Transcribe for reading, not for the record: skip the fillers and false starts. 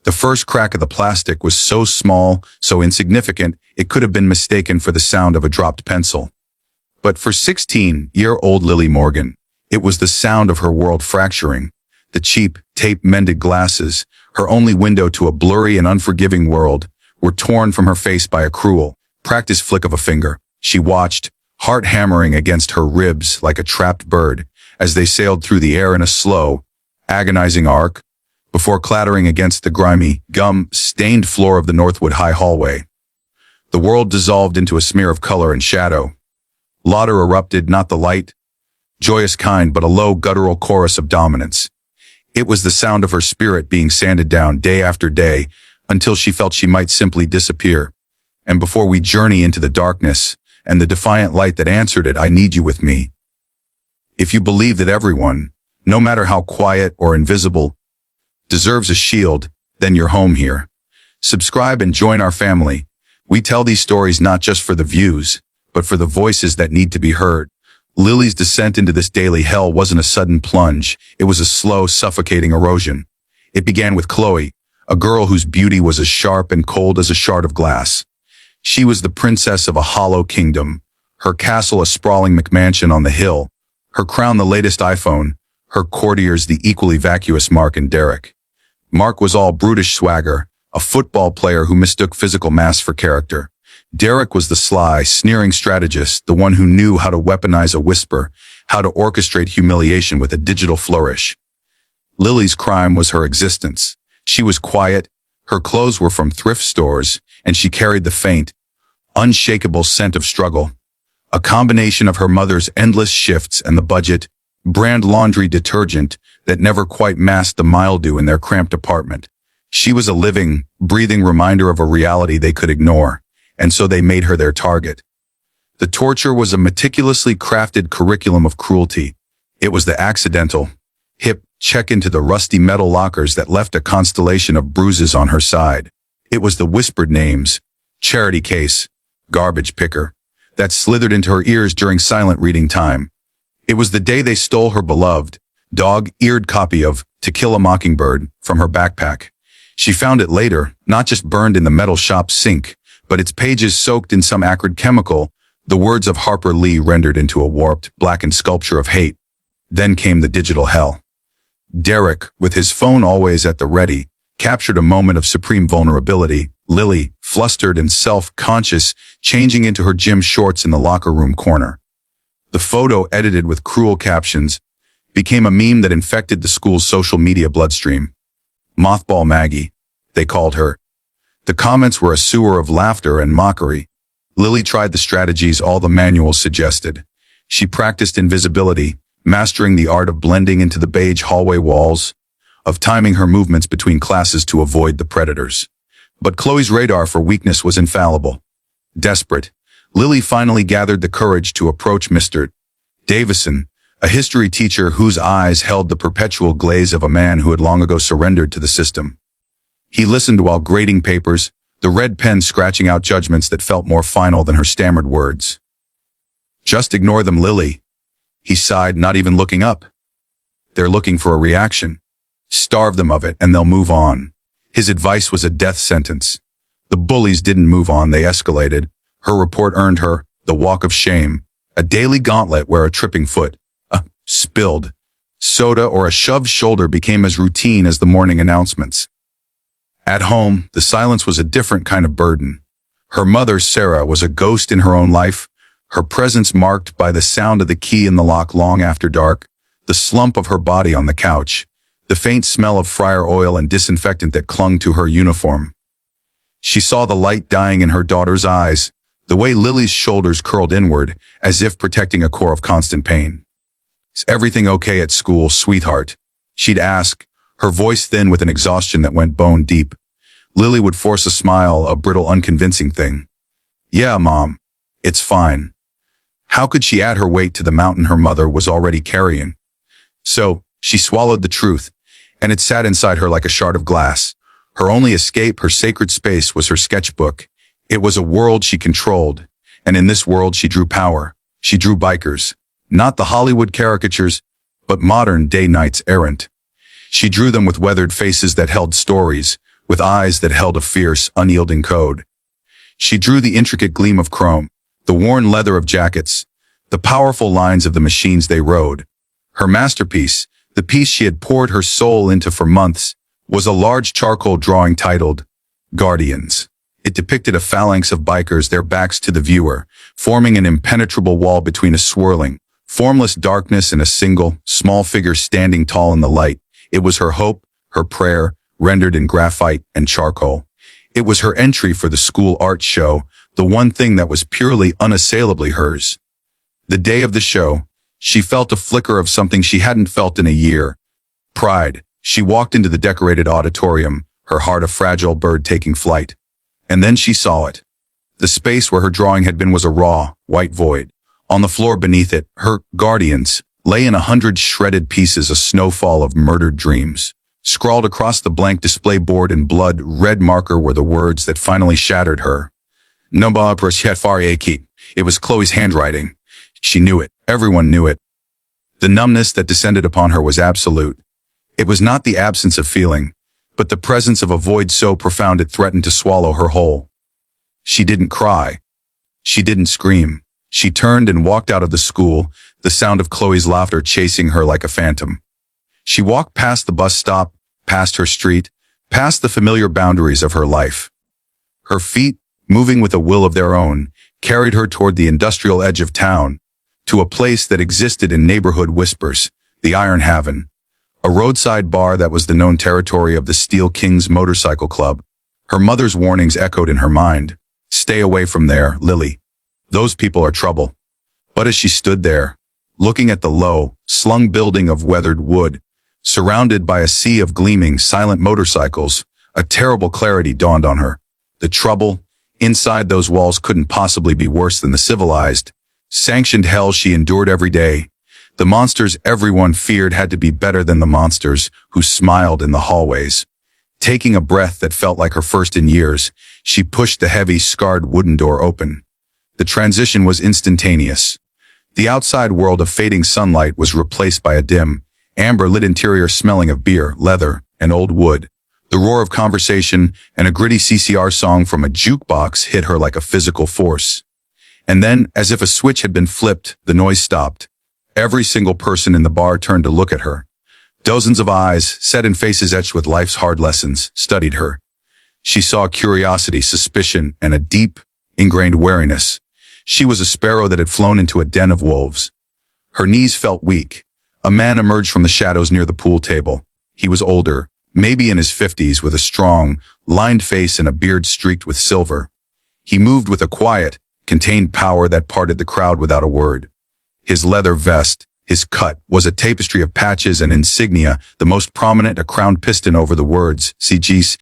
The first crack of the plastic was so small, so insignificant, it could have been mistaken for the sound of a dropped pencil. But for 16-year-old Lily Morgan, it was the sound of her world fracturing. The cheap, tape-mended glasses, her only window to a blurry and unforgiving world, were torn from her face by a cruel, practiced flick of a finger. She watched, heart hammering against her ribs like a trapped bird, as they sailed through the air in a slow, agonizing arc, before clattering against the grimy, gum-stained floor of the Northwood High hallway. The world dissolved into a smear of color and shadow. Laughter erupted, not the light, joyous kind, but a low, guttural chorus of dominance. It was the sound of her spirit being sanded down day after day until she felt she might simply disappear. And before we journey into the darkness and the defiant light that answered it, I need you with me. If you believe that everyone, no matter how quiet or invisible, deserves a shield, then you're home here. Subscribe and join our family. We tell these stories not just for the views, but for the voices that need to be heard. Lily's descent into this daily hell wasn't a sudden plunge. It was a slow, suffocating erosion. It began with Chloe, a girl whose beauty was as sharp and cold as a shard of glass. She was the princess of a hollow kingdom, her castle a sprawling McMansion on the hill, her crown the latest iPhone, her courtiers the equally vacuous Mark and Derek. Mark was all brutish swagger, a football player who mistook physical mass for character. Derek was the sly, sneering strategist, the one who knew how to weaponize a whisper, how to orchestrate humiliation with a digital flourish. Lily's crime was her existence. She was quiet, her clothes were from thrift stores, and she carried the faint, unshakable scent of struggle. A combination of her mother's endless shifts and the budget, brand laundry detergent that never quite masked the mildew in their cramped apartment. She was a living, breathing reminder of a reality they could ignore, and so they made her their target. The torture was a meticulously crafted curriculum of cruelty. It was the accidental, hip check into the rusty metal lockers that left a constellation of bruises on her side. It was the whispered names, charity case, garbage picker, that slithered into her ears during silent reading time. It was the day they stole her beloved, dog-eared copy of To Kill a Mockingbird from her backpack. She found it later, not just burned in the metal shop sink, but its pages soaked in some acrid chemical, the words of Harper Lee rendered into a warped, blackened sculpture of hate. Then came the digital hell. Derek, with his phone always at the ready, captured a moment of supreme vulnerability. Lily, flustered and self-conscious, changing into her gym shorts in the locker room corner. The photo, edited with cruel captions, became a meme that infected the school's social media bloodstream. Mothball Maggie, they called her. The comments were a sewer of laughter and mockery. Lily tried the strategies all the manuals suggested. She practiced invisibility, mastering the art of blending into the beige hallway walls, of timing her movements between classes to avoid the predators. But Chloe's radar for weakness was infallible. Desperate, Lily finally gathered the courage to approach Mr. Davison, a history teacher whose eyes held the perpetual glaze of a man who had long ago surrendered to the system. He listened while grading papers, the red pen scratching out judgments that felt more final than her stammered words. "Just ignore them, Lily," he sighed, not even looking up. "They're looking for a reaction. Starve them of it, and they'll move on." His advice was a death sentence. The bullies didn't move on, they escalated. Her report earned her the walk of shame, a daily gauntlet where a tripping foot, a spilled soda, or a shoved shoulder became as routine as the morning announcements. At home, the silence was a different kind of burden. Her mother, Sarah, was a ghost in her own life, her presence marked by the sound of the key in the lock long after dark, the slump of her body on the couch, the faint smell of fryer oil and disinfectant that clung to her uniform. She saw the light dying in her daughter's eyes, the way Lily's shoulders curled inward, as if protecting a core of constant pain. "Is everything okay at school, sweetheart?" she'd ask, her voice thin with an exhaustion that went bone deep. Lily would force a smile, a brittle, unconvincing thing. "Yeah, Mom. It's fine." How could she add her weight to the mountain her mother was already carrying? So, she swallowed the truth, and it sat inside her like a shard of glass. Her only escape, her sacred space, was her sketchbook. It was a world she controlled, and in this world she drew power. She drew bikers. Not the Hollywood caricatures, but modern day knights errant. She drew them with weathered faces that held stories, with eyes that held a fierce, unyielding code. She drew the intricate gleam of chrome, the worn leather of jackets, the powerful lines of the machines they rode. Her masterpiece, the piece she had poured her soul into for months, was a large charcoal drawing titled Guardians. It depicted a phalanx of bikers, their backs to the viewer, forming an impenetrable wall between a swirling, formless darkness and a single, small figure standing tall in the light. It was her hope, her prayer, rendered in graphite and charcoal. It was her entry for the school art show, the one thing that was purely unassailably hers. The day of the show, she felt a flicker of something she hadn't felt in a year. Pride. She walked into the decorated auditorium, her heart a fragile bird taking flight. And then she saw it. The space where her drawing had been was a raw, white void. On the floor beneath it, her guardians lay in 100 shredded pieces, a snowfall of murdered dreams. Scrawled across the blank display board in blood red marker were the words that finally shattered her. It was Chloe's handwriting. She knew it. Everyone knew it. The numbness that descended upon her was absolute. It was not the absence of feeling, but the presence of a void so profound it threatened to swallow her whole. She didn't cry. She didn't scream. She turned and walked out of the school, the sound of Chloe's laughter chasing her like a phantom. She walked past the bus stop, past her street, past the familiar boundaries of her life. Her feet, moving with a will of their own, carried her toward the industrial edge of town, to a place that existed in neighborhood whispers, the Iron Haven, a roadside bar that was the known territory of the Steel Kings Motorcycle Club. Her mother's warnings echoed in her mind. Stay away from there, Lily. Those people are trouble. But as she stood there, looking at the low, slung building of weathered wood, surrounded by a sea of gleaming, silent motorcycles, a terrible clarity dawned on her. The trouble inside those walls couldn't possibly be worse than the civilized, sanctioned hell she endured every day. The monsters everyone feared had to be better than the monsters who smiled in the hallways. Taking a breath that felt like her first in years, she pushed the heavy, scarred wooden door open. The transition was instantaneous. The outside world of fading sunlight was replaced by a dim, amber-lit interior smelling of beer, leather, and old wood. The roar of conversation and a gritty CCR song from a jukebox hit her like a physical force. And then, as if a switch had been flipped, the noise stopped. Every single person in the bar turned to look at her. Dozens of eyes, set in faces etched with life's hard lessons, studied her. She saw curiosity, suspicion, and a deep, ingrained wariness. She was a sparrow that had flown into a den of wolves. Her knees felt weak. A man emerged from the shadows near the pool table. He was older, maybe in his 50s, with a strong, lined face and a beard streaked with silver. He moved with a quiet, contained power that parted the crowd without a word. His leather vest, his cut, was a tapestry of patches and insignia, the most prominent a crowned piston over the words, CG's.